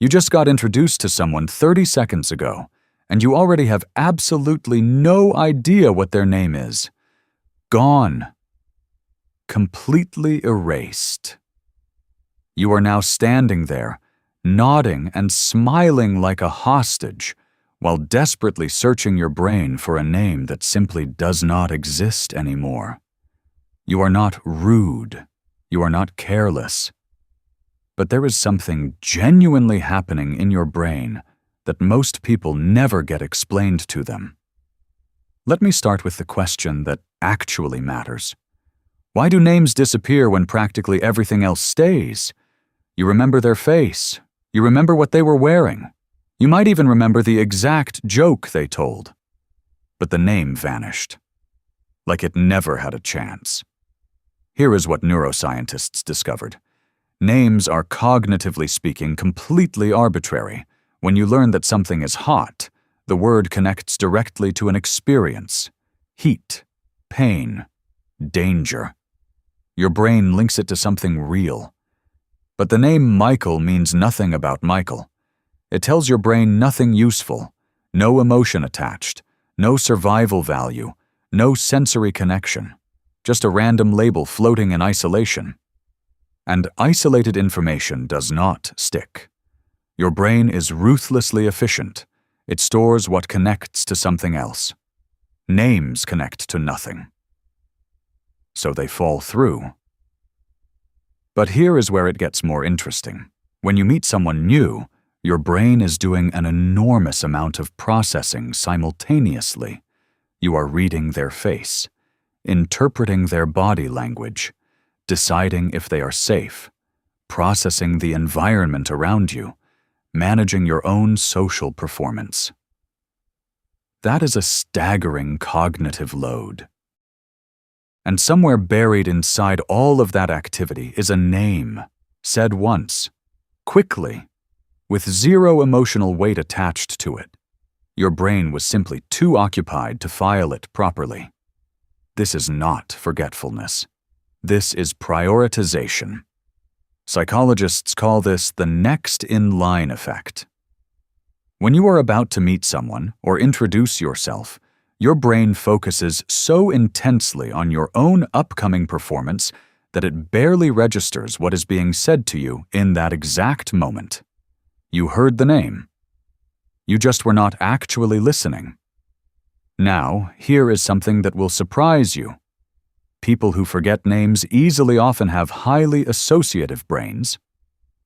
You just got introduced to someone 30 seconds ago, and you already have absolutely no idea what their name is. Gone. Completely erased. You are now standing there, nodding and smiling like a hostage, while desperately searching your brain for a name that simply does not exist anymore. You are not rude. You are not careless. But there is something genuinely happening in your brain that most people never get explained to them. Let me start with the question that actually matters. Why do names disappear when practically everything else stays? You remember their face. You remember what they were wearing. You might even remember the exact joke they told. But the name vanished. Like it never had a chance. Here is what neuroscientists discovered. Names are, cognitively speaking, completely arbitrary. When you learn that something is hot, the word connects directly to an experience. Heat, pain, danger. Your brain links it to something real. But the name Michael means nothing about Michael. It tells your brain nothing useful, no emotion attached, no survival value, no sensory connection, just a random label floating in isolation. And isolated information does not stick. Your brain is ruthlessly efficient. It stores what connects to something else. Names connect to nothing. So they fall through. But here is where it gets more interesting. When you meet someone new, your brain is doing an enormous amount of processing simultaneously. You are reading their face, interpreting their body language, deciding if they are safe, processing the environment around you, managing your own social performance. That is a staggering cognitive load. And somewhere buried inside all of that activity is a name, said once, quickly, with zero emotional weight attached to it. Your brain was simply too occupied to file it properly. This is not forgetfulness. This is prioritization. Psychologists call this the next in line effect. When you are about to meet someone or introduce yourself, your brain focuses so intensely on your own upcoming performance that it barely registers what is being said to you in that exact moment. You heard the name. You just were not actually listening. Now, here is something that will surprise you. People who forget names easily often have highly associative brains.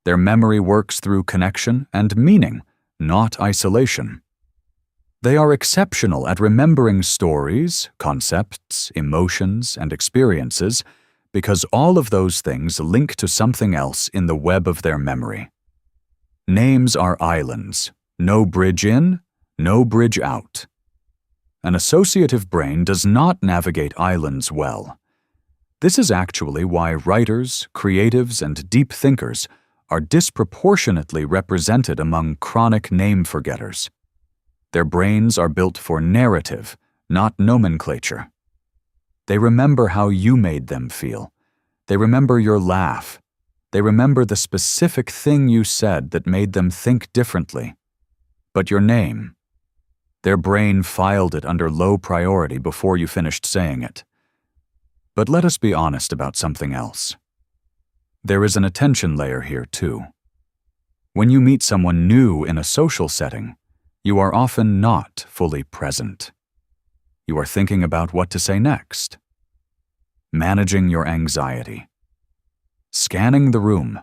Their memory works through connection and meaning, not isolation. They are exceptional at remembering stories, concepts, emotions, and experiences because all of those things link to something else in the web of their memory. Names are islands, no bridge in, no bridge out. An associative brain does not navigate islands well. This is actually why writers, creatives, and deep thinkers are disproportionately represented among chronic name forgetters. Their brains are built for narrative, not nomenclature. They remember how you made them feel. They remember your laugh. They remember the specific thing you said that made them think differently. But your name, their brain filed it under low priority before you finished saying it. But let us be honest about something else. There is an attention layer here too. When you meet someone new in a social setting, you are often not fully present. You are thinking about what to say next, managing your anxiety, scanning the room,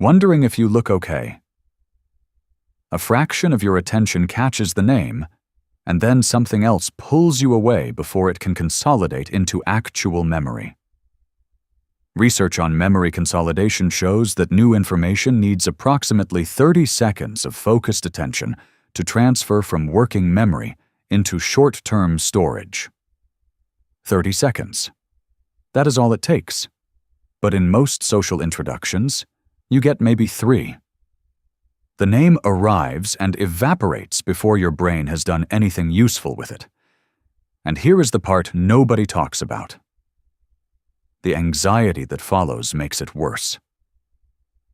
wondering if you look okay. A fraction of your attention catches the name, and then something else pulls you away before it can consolidate into actual memory. Research on memory consolidation shows that new information needs approximately 30 seconds of focused attention to transfer from working memory into short-term storage. 30 seconds. That is all it takes. But in most social introductions, you get maybe 3. The name arrives and evaporates before your brain has done anything useful with it. And here is the part nobody talks about. The anxiety that follows makes it worse.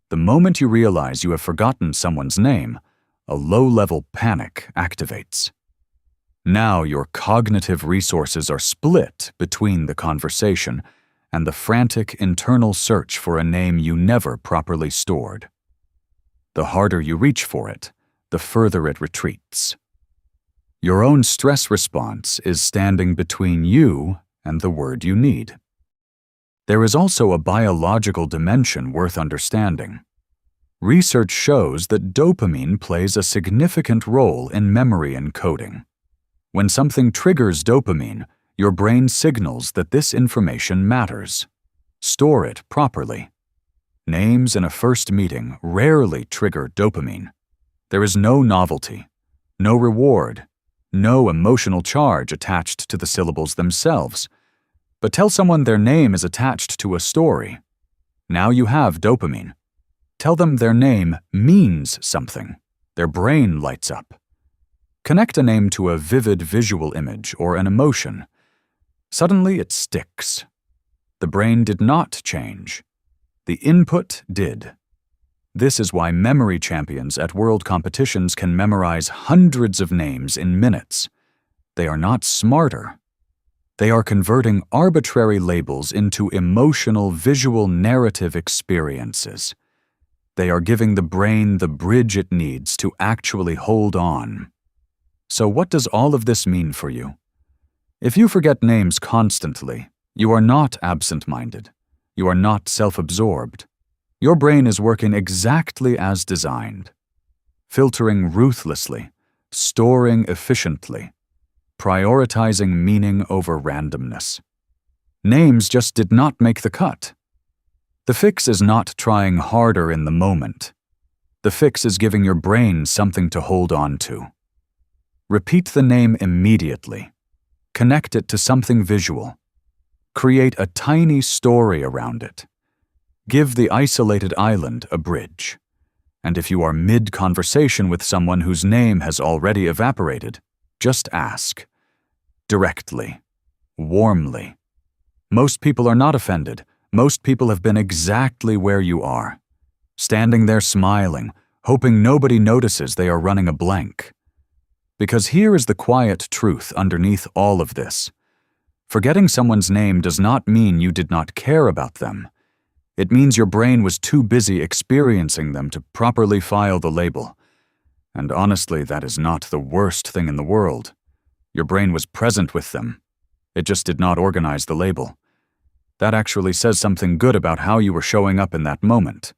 The moment you realize you have forgotten someone's name, a low-level panic activates. Now your cognitive resources are split between the conversation and the frantic internal search for a name you never properly stored. The harder you reach for it, the further it retreats. Your own stress response is standing between you and the word you need. There is also a biological dimension worth understanding. Research shows that dopamine plays a significant role in memory encoding. When something triggers dopamine, your brain signals that this information matters. Store it properly. Names in a first meeting rarely trigger dopamine. There is no novelty, no reward, no emotional charge attached to the syllables themselves. But tell someone their name is attached to a story. Now you have dopamine. Tell them their name means something. Their brain lights up. Connect a name to a vivid visual image or an emotion. Suddenly it sticks. The brain did not change. The input did. This is why memory champions at world competitions can memorize hundreds of names in minutes. They are not smarter. They are converting arbitrary labels into emotional visual narrative experiences. They are giving the brain the bridge it needs to actually hold on. So what does all of this mean for you? If you forget names constantly, you are not absent-minded. You are not self-absorbed. Your brain is working exactly as designed. Filtering ruthlessly, storing efficiently, prioritizing meaning over randomness. Names just did not make the cut. The fix is not trying harder in the moment. The fix is giving your brain something to hold on to. Repeat the name immediately. Connect it to something visual. Create a tiny story around it. Give the isolated island a bridge. And if you are mid-conversation with someone whose name has already evaporated, just ask. Directly. Warmly. Most people are not offended. Most people have been exactly where you are. Standing there smiling, hoping nobody notices they are running a blank. Because here is the quiet truth underneath all of this. Forgetting someone's name does not mean you did not care about them. It means your brain was too busy experiencing them to properly file the label. And honestly, that is not the worst thing in the world. Your brain was present with them. It just did not organize the label. That actually says something good about how you were showing up in that moment.